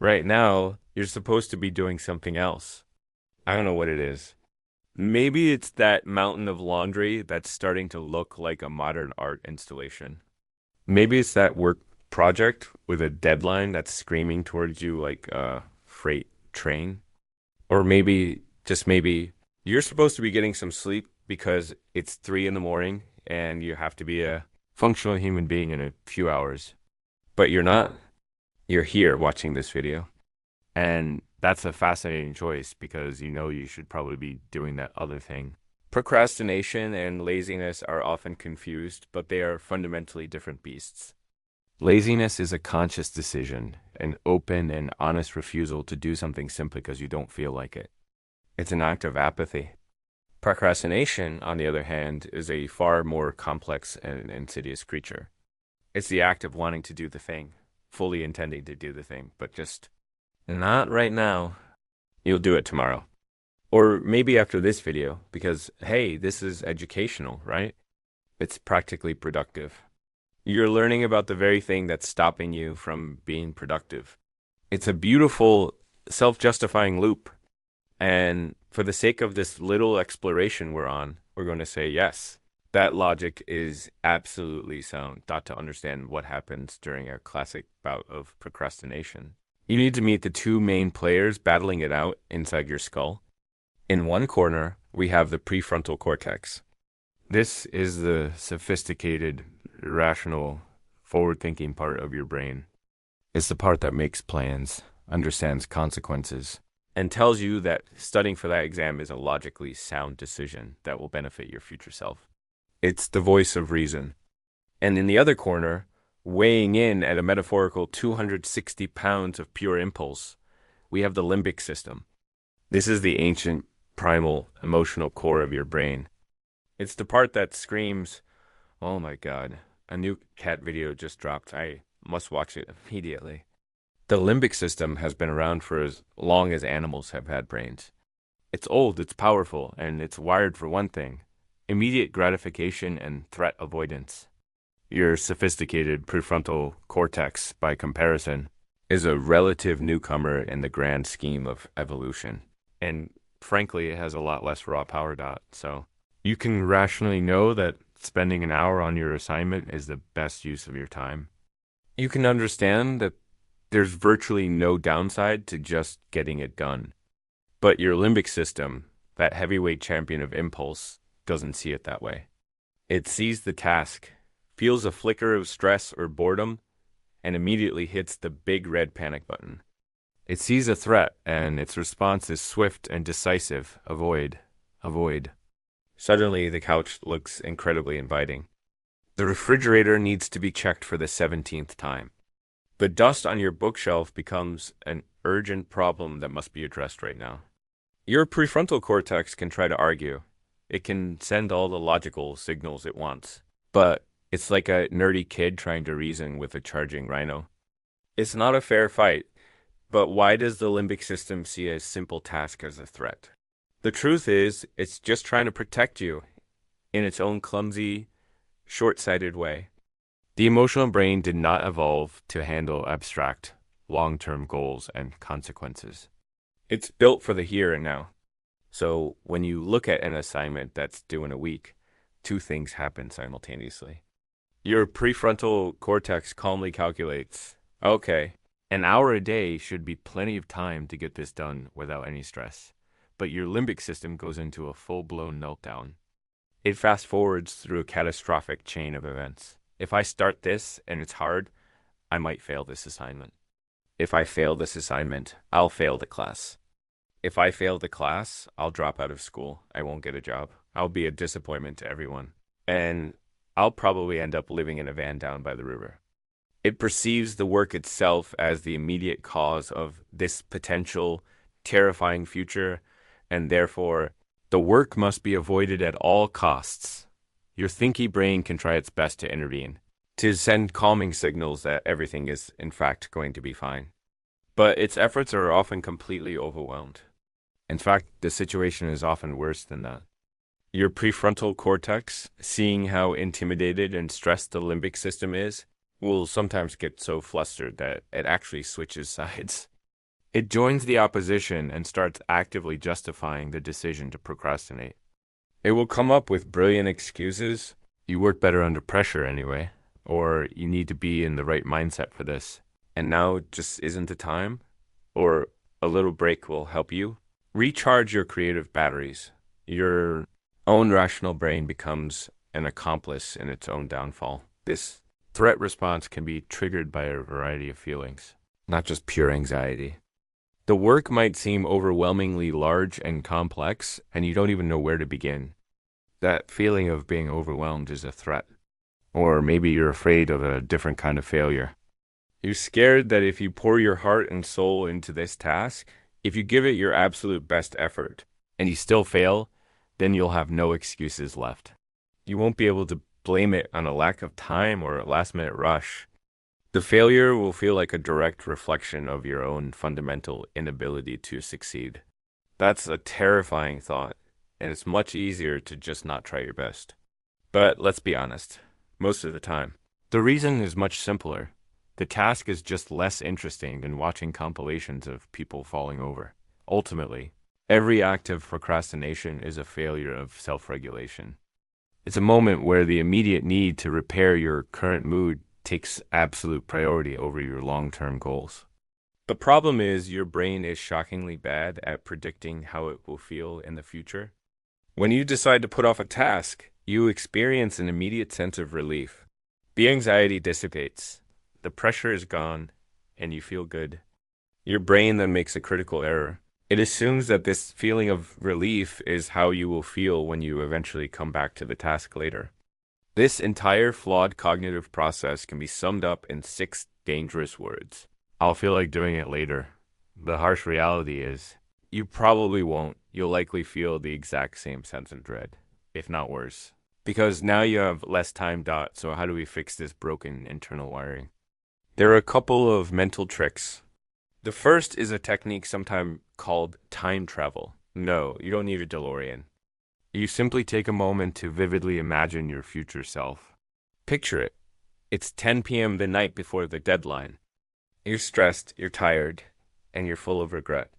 Right now, you're supposed to be doing something else. I don't know what it is. Maybe it's that mountain of laundry that's starting to look like a modern art installation. Maybe it's that work project with a deadline that's screaming towards you like a freight train. Or maybe, just maybe, you're supposed to be getting some sleep because it's 3 in the morning and you have to be a functional human being in a few hours. But you're not. You're here watching this video. And that's a fascinating choice because you know you should probably be doing that other thing. Procrastination and laziness are often confused, but they are fundamentally different beasts. Laziness is a conscious decision, an open and honest refusal to do something simply because you don't feel like it. It's an act of apathy. Procrastination, on the other hand, is a far more complex and insidious creature. It's the act of wanting to do the thing, fully intending to do the thing, but just not right now. You'll do it tomorrow. Or maybe after this video, because hey, this is educational, right? It's practically productive. You're learning about the very thing that's stopping you from being productive. It's a beautiful, self-justifying loop. And for the sake of this little exploration we're on, we're going to say yes. That logic is absolutely sound, not to understand what happens during a classic bout of procrastination. You need to meet the two main players battling it out inside your skull. In one corner, we have the prefrontal cortex. This is the sophisticated, rational, forward-thinking part of your brain. It's the part that makes plans, understands consequences, and tells you that studying for that exam is a logically sound decision that will benefit your future self. It's the voice of reason. And in the other corner, weighing in at a metaphorical 260 pounds of pure impulse, we have the limbic system. This is the ancient, primal, emotional core of your brain. It's the part that screams, oh my God, a new cat video just dropped. I must watch it immediately. The limbic system has been around for as long as animals have had brains. It's old, it's powerful, and it's wired for one thing: immediate gratification and threat avoidance. Your sophisticated prefrontal cortex, by comparison, is a relative newcomer in the grand scheme of evolution. And frankly, it has a lot less raw power dot. So you can rationally know that spending an hour on your assignment is the best use of your time. You can understand that there's virtually no downside to just getting it done. But your limbic system, that heavyweight champion of impulse, doesn't see it that way. It sees the task, feels a flicker of stress or boredom, and immediately hits the big red panic button. It sees a threat, and its response is swift and decisive. Avoid. Avoid. Suddenly, the couch looks incredibly inviting. The refrigerator needs to be checked for the 17th time. The dust on your bookshelf becomes an urgent problem that must be addressed right now. Your prefrontal cortex can try to argue. It can send all the logical signals it wants. But it's like a nerdy kid trying to reason with a charging rhino. It's not a fair fight, but why does the limbic system see a simple task as a threat? The truth is, it's just trying to protect you in its own clumsy, short-sighted way. The emotional brain did not evolve to handle abstract, long-term goals and consequences. It's built for the here and now. So when you look at an assignment that's due in a week, two things happen simultaneously. Your prefrontal cortex calmly calculates, okay, an hour a day should be plenty of time to get this done without any stress. But your limbic system goes into a full-blown meltdown. It fast forwards through a catastrophic chain of events. If I start this and it's hard, I might fail this assignment. If I fail this assignment, I'll fail the class. If I fail the class, I'll drop out of school. I won't get a job. I'll be a disappointment to everyone. And I'll probably end up living in a van down by the river. It perceives the work itself as the immediate cause of this potential terrifying future, and therefore, the work must be avoided at all costs. Your thinky brain can try its best to intervene, to send calming signals that everything is, in fact, going to be fine. But its efforts are often completely overwhelmed. In fact, the situation is often worse than that. Your prefrontal cortex, seeing how intimidated and stressed the limbic system is, will sometimes get so flustered that it actually switches sides. It joins the opposition and starts actively justifying the decision to procrastinate. It will come up with brilliant excuses. You work better under pressure anyway, or you need to be in the right mindset for this. And now just isn't the time, or a little break will help you. Recharge your creative batteries. Your own rational brain becomes an accomplice in its own downfall. This threat response can be triggered by a variety of feelings, not just pure anxiety. The work might seem overwhelmingly large and complex, and you don't even know where to begin. That feeling of being overwhelmed is a threat. Or maybe you're afraid of a different kind of failure. You're scared that if you pour your heart and soul into this task, if you give it your absolute best effort, and you still fail, then you'll have no excuses left. You won't be able to blame it on a lack of time or a last-minute rush. The failure will feel like a direct reflection of your own fundamental inability to succeed. That's a terrifying thought, and it's much easier to just not try your best. But let's be honest, most of the time. The reason is much simpler. The task is just less interesting than watching compilations of people falling over. Ultimately, every act of procrastination is a failure of self-regulation. It's a moment where the immediate need to repair your current mood takes absolute priority over your long-term goals. The problem is your brain is shockingly bad at predicting how it will feel in the future. When you decide to put off a task, you experience an immediate sense of relief. The anxiety dissipates, the pressure is gone, and you feel good. Your brain then makes a critical error. It assumes that this feeling of relief is how you will feel when you eventually come back to the task later. This entire flawed cognitive process can be summed up in 6 dangerous words. I'll feel like doing it later. The harsh reality is, you probably won't. You'll likely feel the exact same sense of dread, if not worse. Because now you have less time. So how do we fix this broken internal wiring? There are a couple of mental tricks. The first is a technique sometimes called time travel. No, you don't need a DeLorean. You simply take a moment to vividly imagine your future self. Picture it. It's 10 p.m. the night before the deadline. You're stressed, you're tired, and you're full of regret.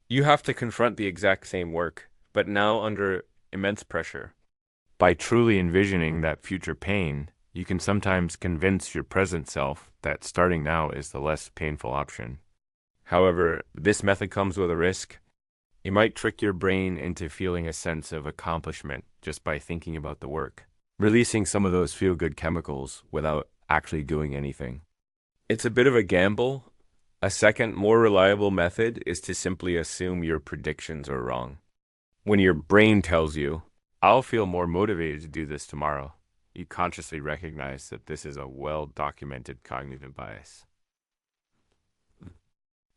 You have to confront the exact same work, but now under immense pressure. By truly envisioning that future pain, you can sometimes convince your present self that starting now is the less painful option. However, this method comes with a risk. It might trick your brain into feeling a sense of accomplishment just by thinking about the work, releasing some of those feel-good chemicals without actually doing anything. It's a bit of a gamble. A second, more reliable method is to simply assume your predictions are wrong. When your brain tells you, I'll feel more motivated to do this tomorrow, you consciously recognize that this is a well-documented cognitive bias.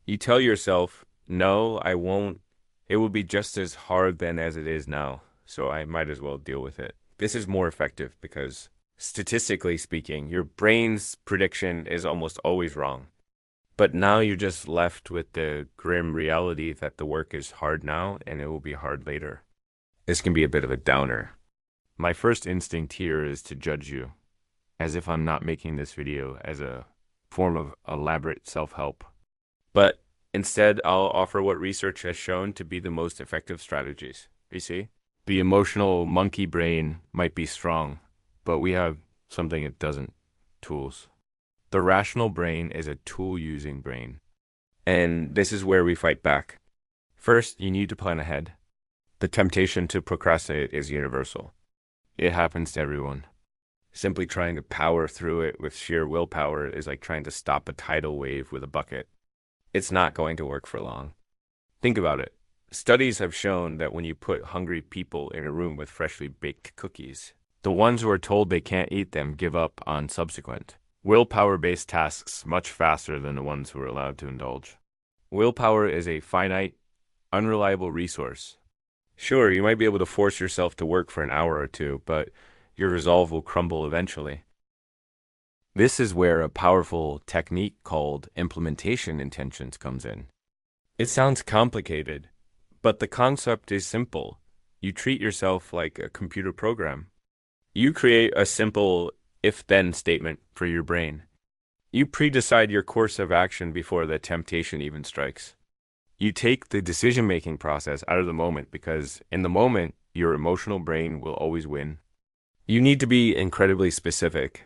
You tell yourself, no, I won't. It will be just as hard then as it is now, so I might as well deal with it. This is more effective because, statistically speaking, your brain's prediction is almost always wrong. But now you're just left with the grim reality that the work is hard now and it will be hard later. This can be a bit of a downer. My first instinct here is to judge you, as if I'm not making this video as a form of elaborate self-help. But instead, I'll offer what research has shown to be the most effective strategies. You see? The emotional monkey brain might be strong, but we have something it doesn't: tools. The rational brain is a tool-using brain. And this is where we fight back. First, you need to plan ahead. The temptation to procrastinate is universal. It happens to everyone. Simply trying to power through it with sheer willpower is like trying to stop a tidal wave with a bucket. It's not going to work for long. Think about it. Studies have shown that when you put hungry people in a room with freshly baked cookies, the ones who are told they can't eat them give up on subsequent willpower-based tasks much faster than the ones who are allowed to indulge. Willpower is a finite, unreliable resource. Sure, you might be able to force yourself to work for an hour or two, but your resolve will crumble eventually. This is where a powerful technique called implementation intentions comes in. It sounds complicated, but the concept is simple. You treat yourself like a computer program. You create a simple if-then statement for your brain. You pre-decide your course of action before the temptation even strikes. You take the decision-making process out of the moment because in the moment, your emotional brain will always win. You need to be incredibly specific.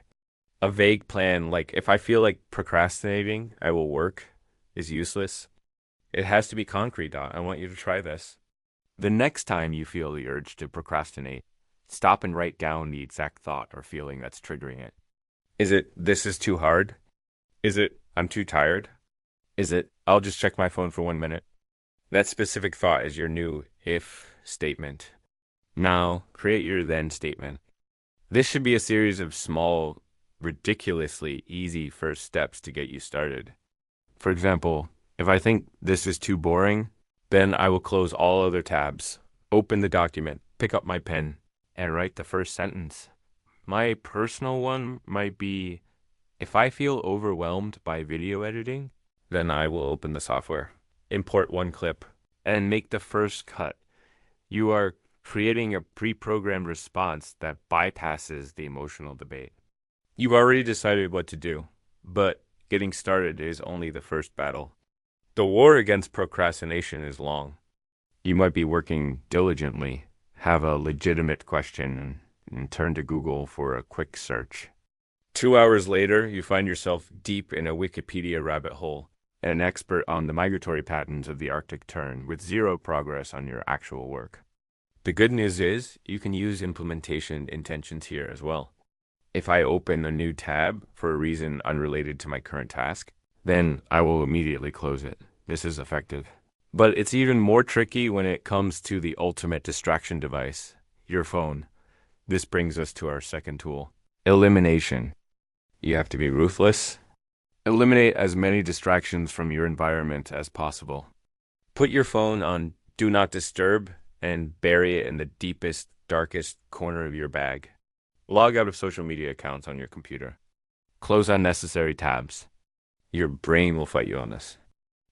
A vague plan, like if I feel like procrastinating, I will work, is useless. It has to be concrete, Dot. I want you to try this. The next time you feel the urge to procrastinate, stop and write down the exact thought or feeling that's triggering it. Is it, this is too hard? Is it, I'm too tired? Is it, I'll just check my phone for 1 minute? That specific thought is your new if statement. Now, create your then statement. This should be a series of small, ridiculously easy first steps to get you started. For example, if I think this is too boring, then I will close all other tabs, open the document, pick up my pen, and write the first sentence. My personal one might be, if I feel overwhelmed by video editing, then I will open the software, import one clip, and make the first cut. You are creating a pre-programmed response that bypasses the emotional debate. You've already decided what to do, but getting started is only the first battle. The war against procrastination is long. You might be working diligently, have a legitimate question, and turn to Google for a quick search. 2 hours later, you find yourself deep in a Wikipedia rabbit hole, an expert on the migratory patterns of the Arctic tern with zero progress on your actual work. The good news is you can use implementation intentions here as well. If I open a new tab for a reason unrelated to my current task, then I will immediately close it. This is effective. But it's even more tricky when it comes to the ultimate distraction device, your phone. This brings us to our second tool, elimination. You have to be ruthless. Eliminate as many distractions from your environment as possible. Put your phone on Do Not Disturb and bury it in the deepest, darkest corner of your bag. Log out of social media accounts on your computer. Close unnecessary tabs. Your brain will fight you on this.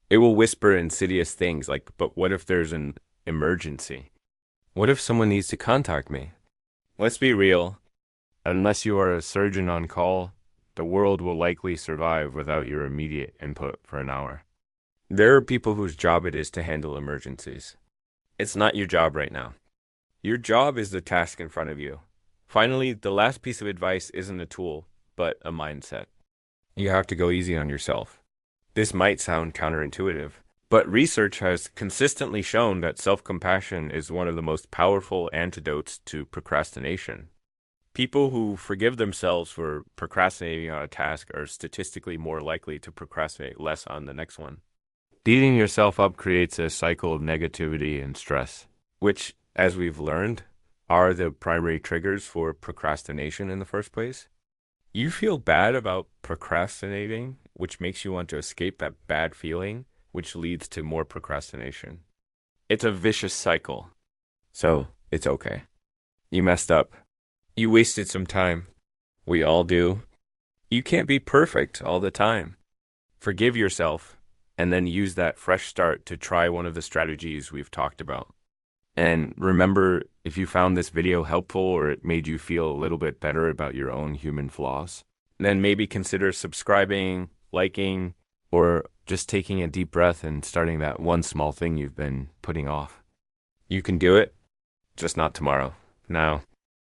It will whisper insidious things like, but what if there's an emergency? What if someone needs to contact me? Let's be real. Unless you are a surgeon on call, the world will likely survive without your immediate input for an hour. There are people whose job it is to handle emergencies. It's not your job right now. Your job is the task in front of you. Finally, the last piece of advice isn't a tool, but a mindset. You have to go easy on yourself. This might sound counterintuitive, but research has consistently shown that self-compassion is one of the most powerful antidotes to procrastination. People who forgive themselves for procrastinating on a task are statistically more likely to procrastinate less on the next one. Beating yourself up creates a cycle of negativity and stress, which, as we've learned, are the primary triggers for procrastination in the first place. You feel bad about procrastinating, which makes you want to escape that bad feeling, which leads to more procrastination. It's a vicious cycle. So, it's okay. You messed up. You wasted some time. We all do. You can't be perfect all the time. Forgive yourself, and then use that fresh start to try one of the strategies we've talked about. And remember, if you found this video helpful or it made you feel a little bit better about your own human flaws, then maybe consider subscribing, liking, or just taking a deep breath and starting that one small thing you've been putting off. You can do it, just not tomorrow. Now.